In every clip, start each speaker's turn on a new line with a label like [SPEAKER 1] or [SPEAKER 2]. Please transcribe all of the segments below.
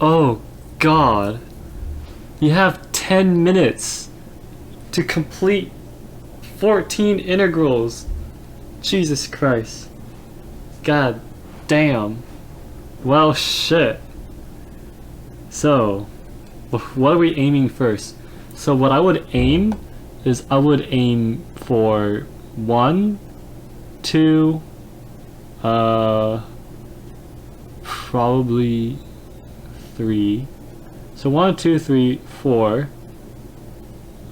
[SPEAKER 1] Oh God. You have 10 minutes to complete 14 integrals. Jesus Christ. God damn. Well, shit. So, what are we aiming first? So what I would aim is I would aim for 1, 2, probably 3. So 1, 2, 3, 4,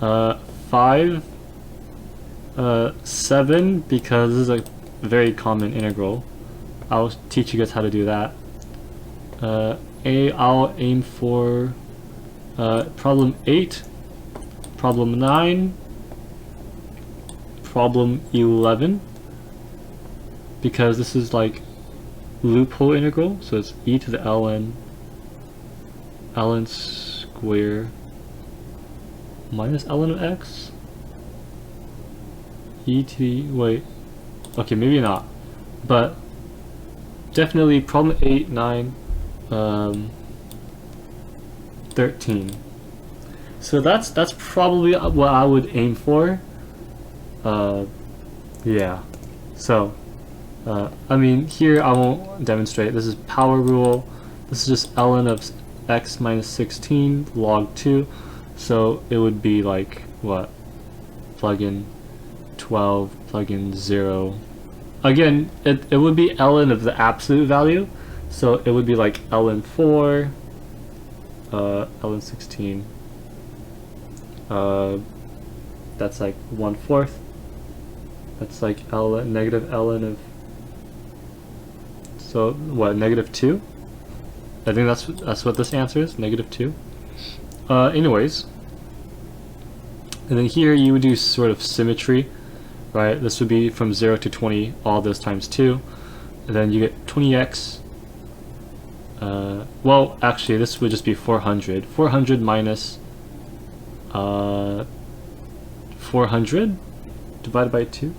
[SPEAKER 1] 5, 7, because this is a very common integral. I'll teach you guys how to do that. I'll aim for problem 8, problem 9, problem 11, because this is like loophole integral, so it's e to the ln square minus ln of x e to the, wait, okay, maybe not, but definitely problem 8, 9, 13. So that's probably what I would aim for. Yeah. So I mean, here I won't demonstrate. This is power rule. This is just ln of x minus 16 log 2. So it would be like what? Plug in 12, plug in 0. Again, it would be ln of the absolute value. So it would be like ln 4, ln 16. That's like 1/4. That's like negative ln of, so what, negative 2? I think that's what this answer is, negative 2. Anyways, and then here you would do sort of symmetry, right? This would be from 0 to 20, all this times 2, and then you get 20x. Well, actually, this would just be 400. 400 minus 400 divided by 2.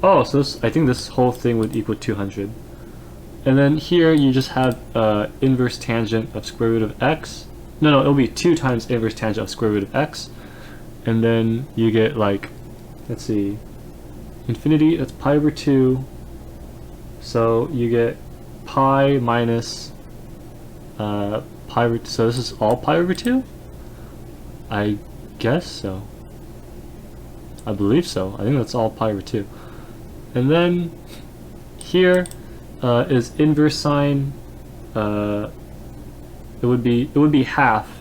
[SPEAKER 1] Oh, so this, I think this whole thing would equal 200. And then here you just have inverse tangent of square root of x. No, it'll be 2 times inverse tangent of square root of x. And then you get like, let's see, infinity, that's pi over 2. So you get pi minus pi over, so this is all pi over 2? I guess so. I believe so. I think that's all pi over 2. And then here is inverse sine. It would be half.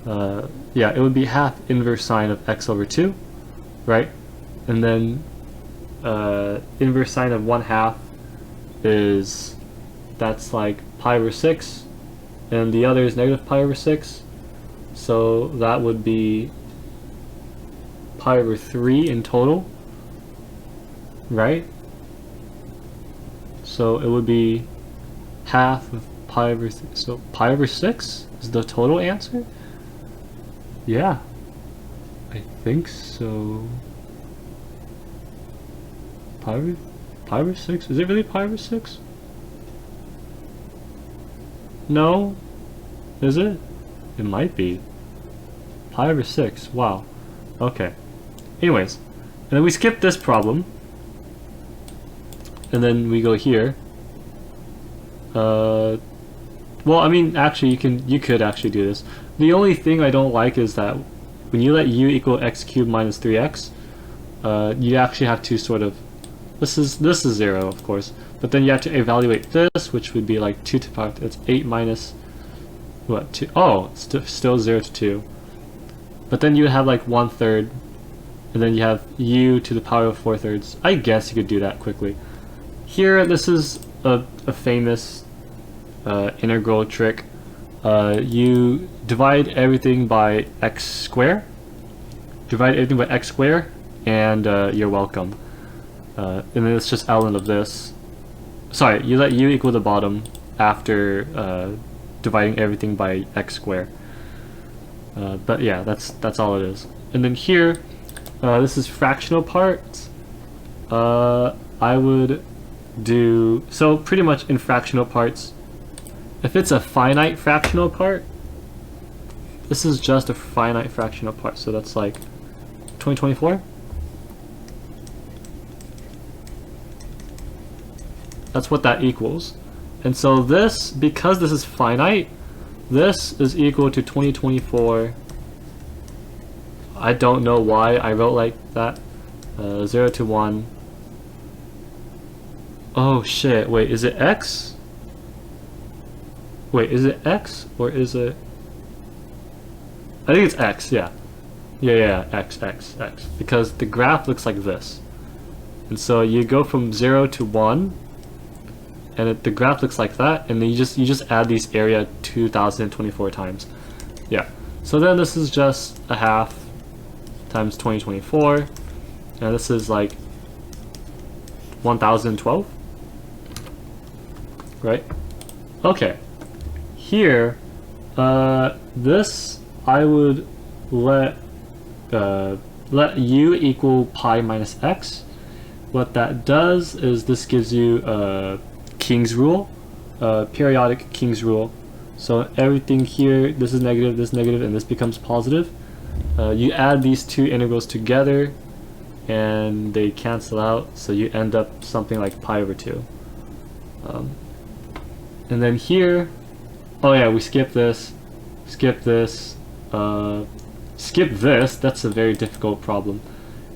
[SPEAKER 1] Yeah, it would be half inverse sine of x over 2, right? And then inverse sine of 1/2 is, that's like pi over 6, and the other is negative pi over 6. So that would be pi over 3 in total, right? So it would be half of pi over so pi over 6 is the total answer? Yeah, I think so. Pi over 6? Is it really pi over 6? No? Is it? It might be. Pi over 6. Wow. Okay. Anyways, and then we skip this problem, and then we go here. Well, I mean, actually, you could actually do this. The only thing I don't like is that when you let u equal x cubed minus 3x, you actually have to sort of, this is 0, of course, but then you have to evaluate this, which would be like 2 to the power, it's 8 minus what, 2? Oh, it's still 0 to 2. But then you have like 1/3, and then you have u to the power of 4/3. I guess you could do that quickly. Here, this is a famous integral trick. You divide everything by x square. Divide everything by x square, and you're welcome. And then it's just ln of this. Sorry, you let u equal the bottom after dividing everything by x square. But yeah, that's all it is. And then here, this is fractional parts. I would do, so pretty much in fractional parts, If it's a finite fractional part, this is just a finite fractional part, so that's like 2024. That's what that equals. And so this, because this is finite, this is equal to 2024. I don't know why I wrote like that. 0 to 1. Oh shit, wait, is it X? Wait, is it X or is it... I think it's X, yeah. Yeah, X. Because the graph looks like this. And so you go from 0 to 1, and the graph looks like that, and then you just add these area 2024 times. Yeah. So then this is just a half times 2024, and this is like 1012, right? Okay. Here, this I would let u equal pi minus x. What that does is this gives you King's rule, periodic King's rule. So everything here, this is negative, and this becomes positive. You add these two integrals together and they cancel out, so you end up something like pi over 2. And then here, oh yeah, we skip this, skip this, that's a very difficult problem.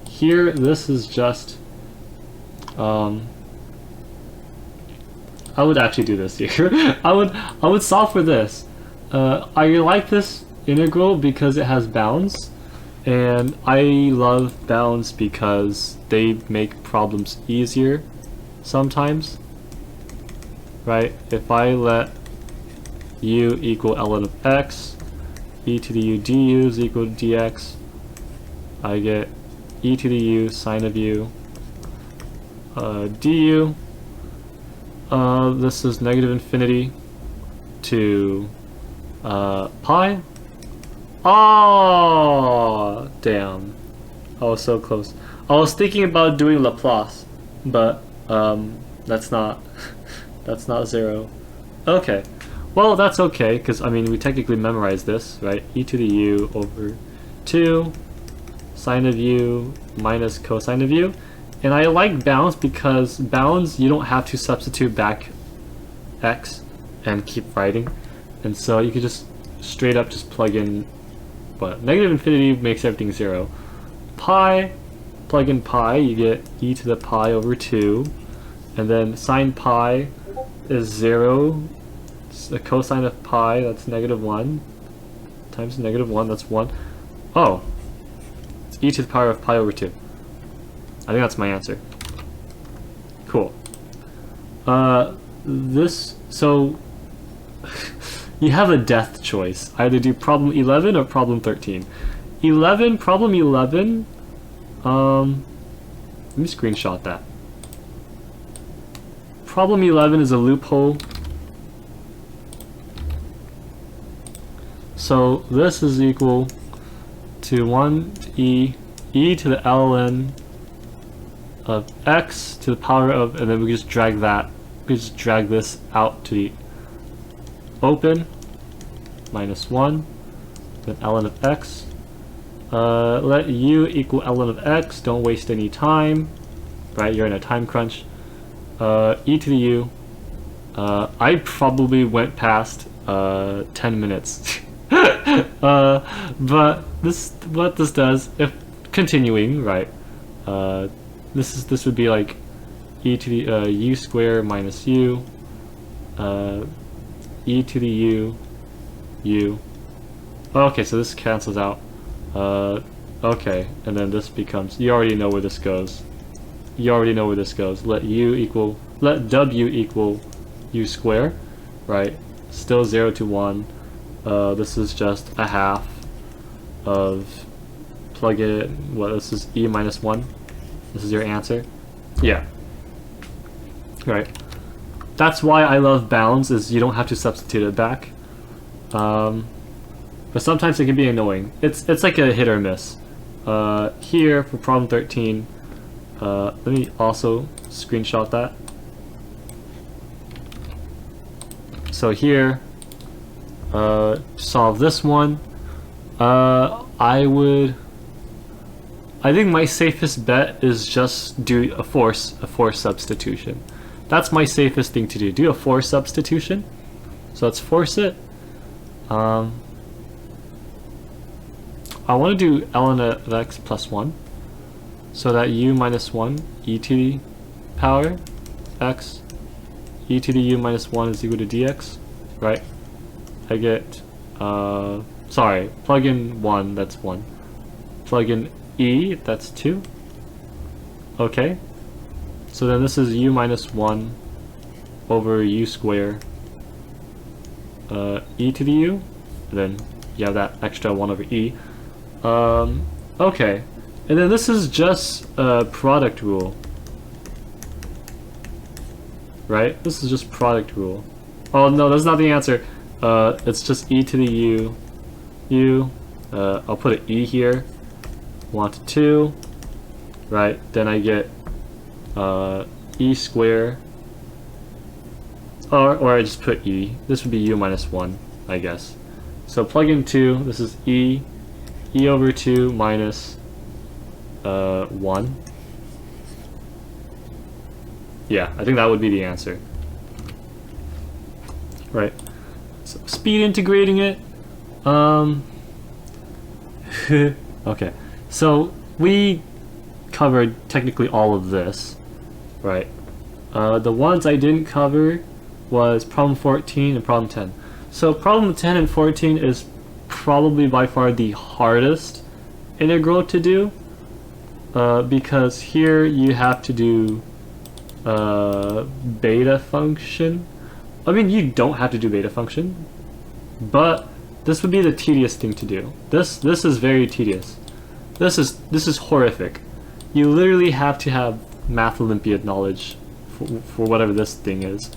[SPEAKER 1] Here, this is just, I would actually do this here. I would solve for this. I like this integral because it has bounds, and I love bounds because they make problems easier sometimes, right? If I let u equal ln of x, e to the u du is equal to dx, I get e to the u sine of u du. This is negative infinity to pi. Oh, damn. I was so close. I was thinking about doing Laplace, but that's not that's not 0. Okay. Well, that's okay, because I mean we technically memorized this, right? E to the u over 2 sine of u minus cosine of u. And I like bounds because bounds you don't have to substitute back x and keep writing, and so you could just straight up just plug in, but negative infinity makes everything 0. Pi, plug in pi, you get e to the pi over 2, and then sine pi is 0. The cosine of pi, that's negative 1 times negative 1, that's 1. Oh, it's e to the power of pi over 2. I think that's my answer. Cool. So you have a death choice. Either do problem 11 or problem 13. Problem 11, let me screenshot that. Problem 11 is a loophole. So this is equal to 1 e to the ln of x to the power of, and then we just drag that, we just drag this out to the open, minus 1, then ln of x. Let u equal ln of x, don't waste any time, right, you're in a time crunch. E to the u, I probably went past 10 minutes. But what this does, if continuing, right, this would be like e to the u square minus u, e to the u. Okay, so this cancels out. Okay, and then this becomes, you already know where this goes. Let w equal u square, right? Still 0 to 1. This is just a half of, plug it, this is e minus 1. This is your answer? Yeah. Right. That's why I love bounds, is you don't have to substitute it back. But sometimes it can be annoying. It's like a hit or miss. Here, for problem 13, let me also screenshot that. So here, solve this one. I think my safest bet is just do a force substitution. That's my safest thing to do. Do a force substitution. So let's force it. I want to do ln of x plus 1. So that u minus 1 e to the power x e to the u minus 1 is equal to dx, right? I get, sorry, plug in 1, that's 1. Plug in e, that's 2. Okay. So then this is u minus 1 over u square e to the u. And then you have that extra 1 over e. Okay. And then this is just a product rule. Right? This is just product rule. Oh no, that's not the answer. It's just e to the u. I'll put an e here. 1 to 2. Right? Then I get e square. Or I just put e. This would be u minus 1, I guess. So plug in 2. This is e over 2 minus 1. Yeah, I think that would be the answer. Right. So speed integrating it. Okay. So we covered technically all of this, right? The ones I didn't cover was problem 14 and problem 10. So problem 10 and 14 is probably by far the hardest integral to do, because here you have to do beta function. I mean, you don't have to do beta function, but this would be the tedious thing to do. This is very tedious. This is horrific. You literally have to have Math Olympiad knowledge for whatever this thing is.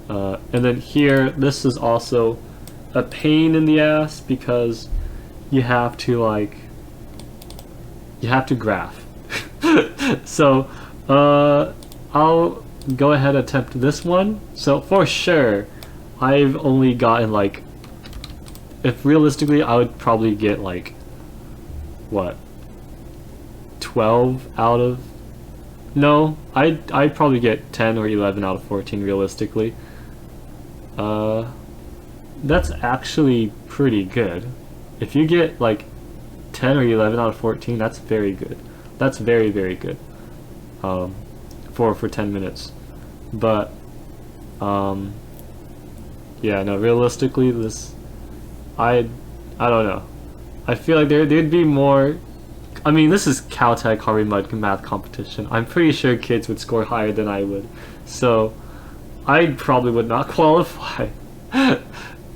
[SPEAKER 1] And then here, this is also a pain in the ass because you have to graph. So I'll go ahead and attempt this one. So for sure, I've only gotten if realistically, I would probably get what, 12 out of, no, I'd probably get 10 or 11 out of 14 realistically. That's actually pretty good. If you get 10 or 11 out of 14, that's very good. That's very, very good. For 10 minutes. But yeah, no, realistically this, I don't know. I feel like there'd be more. I mean, this is Caltech Harvey math competition. I'm pretty sure kids would score higher than I would. So I probably would not qualify.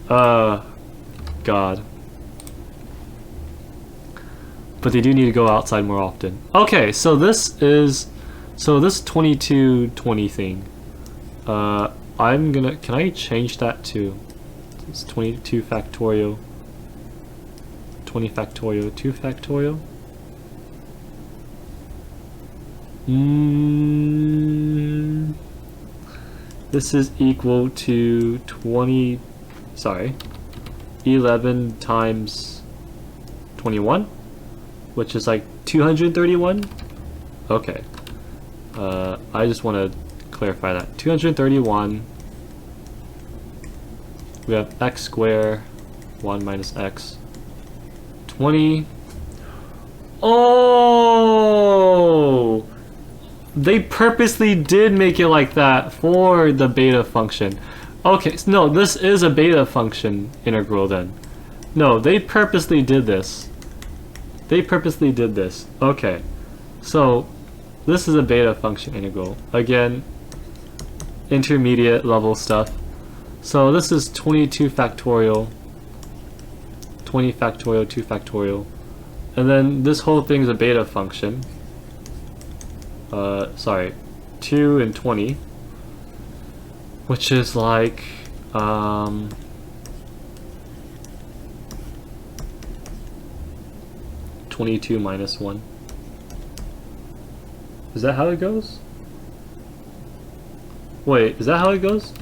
[SPEAKER 1] God. But they do need to go outside more often. Okay, so this 2220 thing. I'm gonna, can I change that to, it's 22 factorial, 20 factorial, 2 factorial? This is equal to 11 times 21, which is 231. Okay. I just want to clarify that. 231. We have x squared, 1 minus x. 20. Oh! They purposely did make it like that for the beta function. Okay, so no, this is a beta function integral then. No, they purposely did this. They purposely did this. Okay. So, this is a beta function integral. Again, intermediate level stuff. So this is 22 factorial, 20 factorial, 2 factorial. And then this whole thing is a beta function. Sorry, 2 and 20. Which is 22 minus 1. Is that how it goes? Wait, is that how it goes?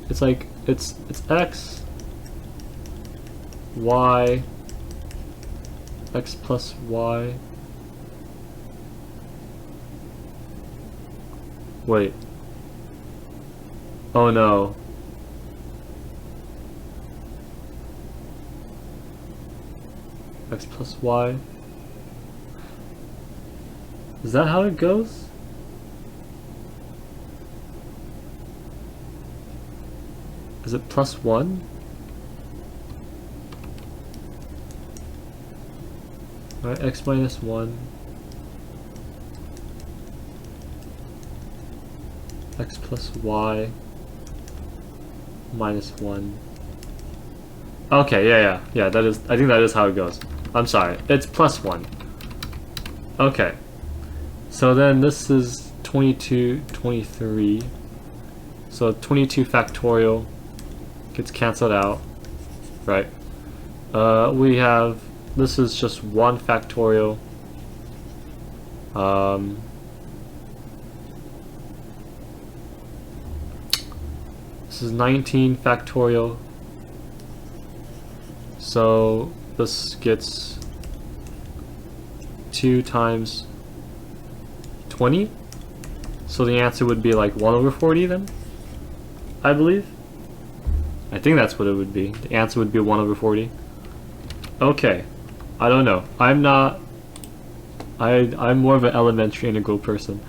[SPEAKER 1] It's like it's x, y, x plus y. Wait. Oh no. X plus y. Is that how it goes? Is it plus 1? Alright, x minus 1. X plus y minus 1. Okay, yeah, that is, I think that is how it goes. I'm sorry, it's plus 1. Okay. So then this is 22, 23. So 22 factorial gets cancelled out, right? We have, this is just 1 factorial. This is 19 factorial. So this gets 2 times 20. So the answer would be like 1 over 40 then, I believe. I think that's what it would be. The answer would be 1 over 40. Okay. I don't know. I'm more of an elementary integral person.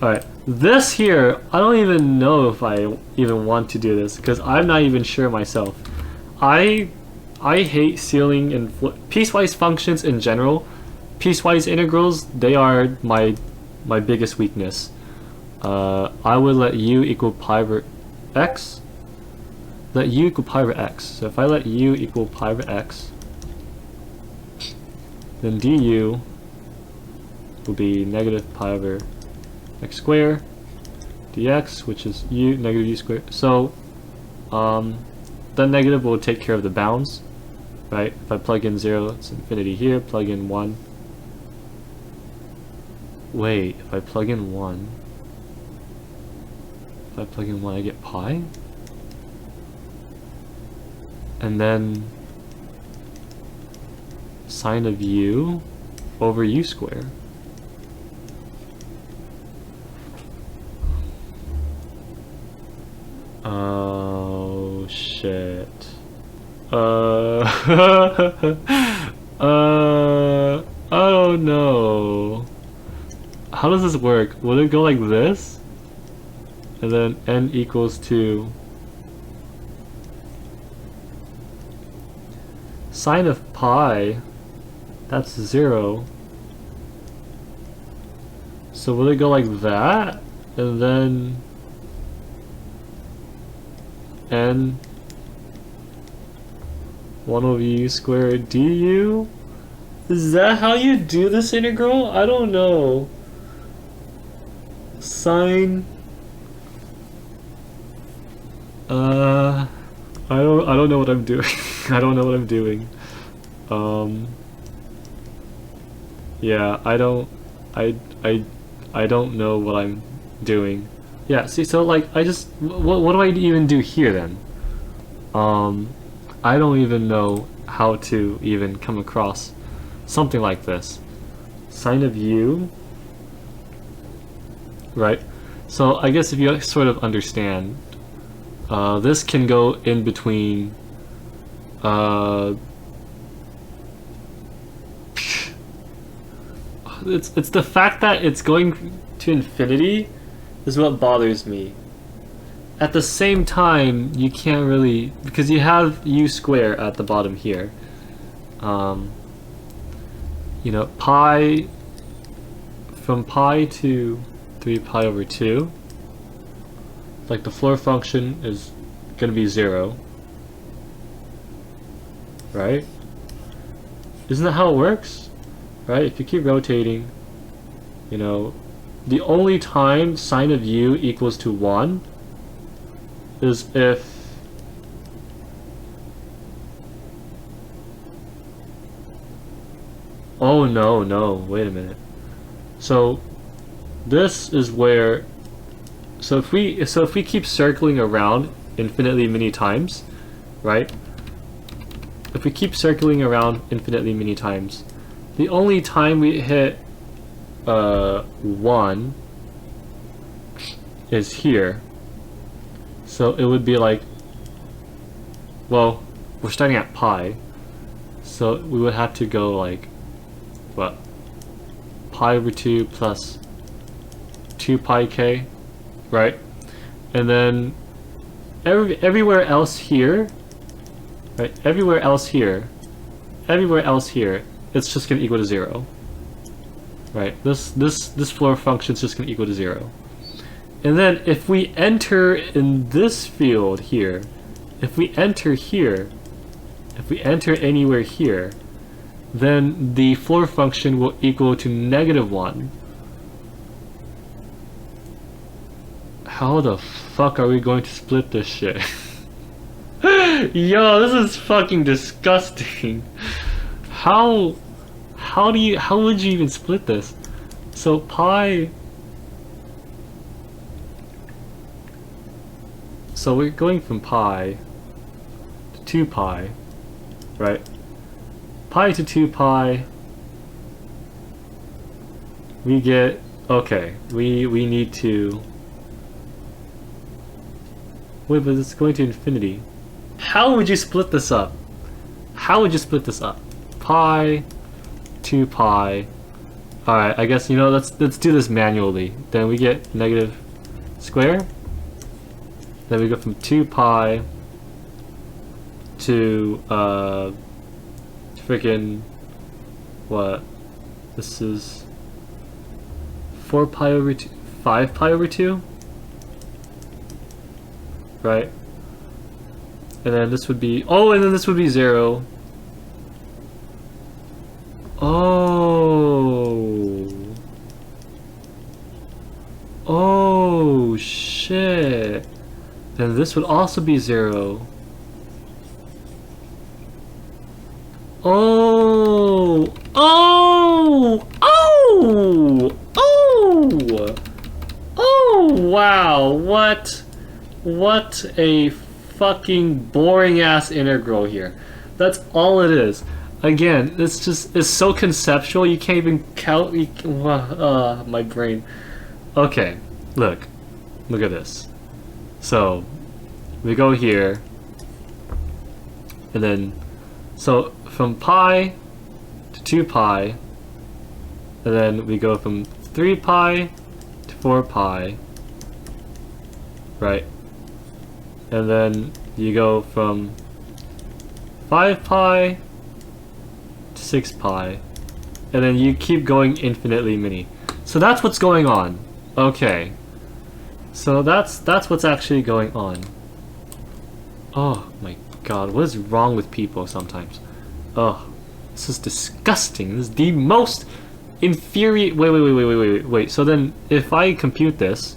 [SPEAKER 1] Alright. This here, I don't even know if I even want to do this, because I'm not even sure myself. I hate ceiling and piecewise functions in general. Piecewise integrals, they are my biggest weakness. I would let u equal pi over x. Let u equal pi over x. So if I let u equal pi over x, then du will be negative pi over x squared dx, which is u negative u squared. So that negative will take care of the bounds, right? If I plug in 0, it's infinity here. Plug in 1. Wait, if I plug in 1, I get pi? And then sine of u over u squared. Oh shit. I don't know. How does this work? Will it go like this? And then n equals to sine of pi, that's 0. So will it go like that? And then n 1 over u squared du? Is that how you do this integral? I don't know. Sine. I don't know what I'm doing. I don't know what I'm doing. Yeah, I don't know what I'm doing. Yeah, see, so like what do I even do here then? I don't even know how to even come across something like this. Sine of u, right? So I guess if you sort of understand, this can go in between it's the fact that it's going to infinity is what bothers me. At the same time, you can't really, because you have u squared at the bottom here. You know, pi, from pi to 3 pi over 2, like the floor function is going to be 0. Right? Isn't that how it works? Right? If you keep rotating, you know, the only time sine of u equals to 1 is if oh no, wait a minute. So this is where, so if we keep circling around infinitely many times, right? If we keep circling around infinitely many times, the only time we hit 1 is here. So it would be like, well, we're starting at pi, so we would have to go like, what, pi over 2 plus 2 pi k, right? And then everywhere else here, right? Everywhere else here, it's just gonna equal to 0, right? This floor function is just gonna equal to 0. And then if we enter in this field here, if we enter anywhere here, then the floor function will equal to -1. How the fuck are we going to split this shit? Yo, this is fucking disgusting. How would you even split this? So pi, so we're going from pi to 2 pi, right? Pi to 2 pi, we get, okay, we need to, wait, but it's going to infinity. How would you split this up? How would you split this up? Pi, 2 pi. Alright, I guess, you know, let's do this manually. Then we get negative square. Then we go from 2 pi to freaking, what? This is 4 pi over 2, 5 pi over 2, right? And then this would be, oh, and then this would be 0. Oh shit. Then this would also be 0. Oh wow, what a fucking boring ass integral here. That's all it is. Again, it's so conceptual, you can't even count. My brain. Okay, look at this. So we go here, and then so from pi to 2 pi, and then we go from 3 pi to 4 pi, right? And then you go from 5 pi to 6 pi, and then you keep going infinitely many. So that's what's going on. Okay. So that's what's actually going on. Oh my god, what is wrong with people sometimes? Oh, this is disgusting. This is the most infuriating. Wait. So then if I compute this,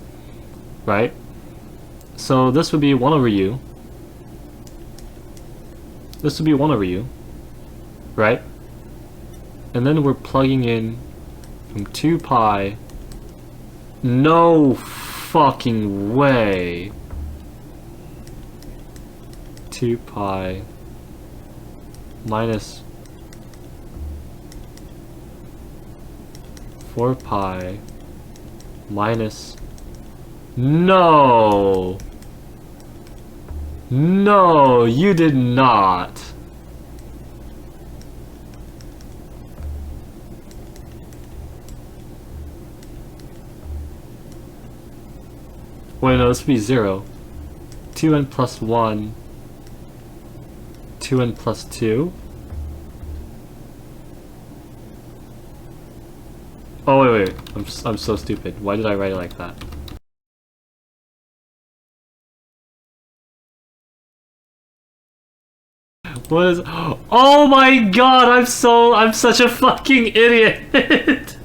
[SPEAKER 1] right? So this would be 1 over u. This would be 1 over u, right? And then we're plugging in from 2 pi. No fucking way. 2 pi minus 4 pi minus, no, you did not. Wait, no, this would be 0. 2n plus 1. 2n plus 2. Oh, wait. I'm so stupid. Why did I write it like that? What is... Oh my god, I'm such a fucking idiot!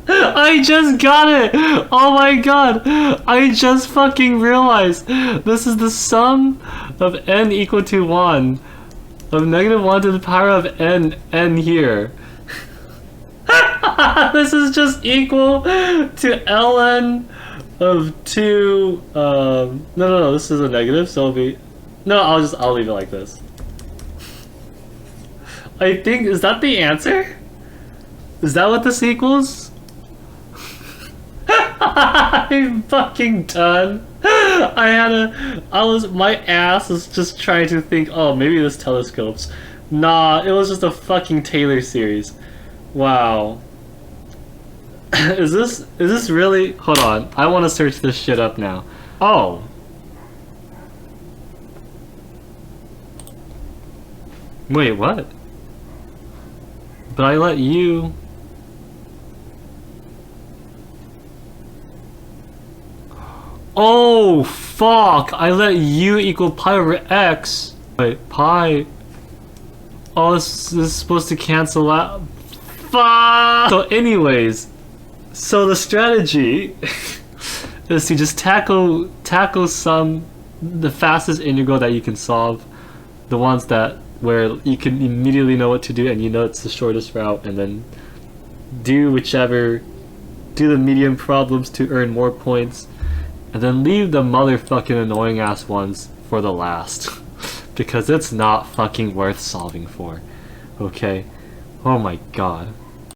[SPEAKER 1] I just got it! Oh my god! I just fucking realized this is the sum of n equal to 1 of -1 to the power of n here. This is just equal to ln of 2, no, this is a negative, so it'll be, no, I'll leave it like this. I think, is that the answer? Is that what this equals? I'm fucking done. My ass was just trying to think, oh, maybe this telescopes. Nah, it was just a fucking Taylor series. Wow. Is this really? Hold on, I want to search this shit up now. Oh. Wait, what? But I let you... Oh, fuck! I let u equal pi over x. Wait, pi... Oh, this is supposed to cancel out. Fuck! So anyways, so the strategy is to just tackle the fastest integral that you can solve, the ones that where you can immediately know what to do and you know it's the shortest route, and then do the medium problems to earn more points, and then leave the motherfucking annoying ass ones for the last because it's not fucking worth solving for. Okay? Oh my god.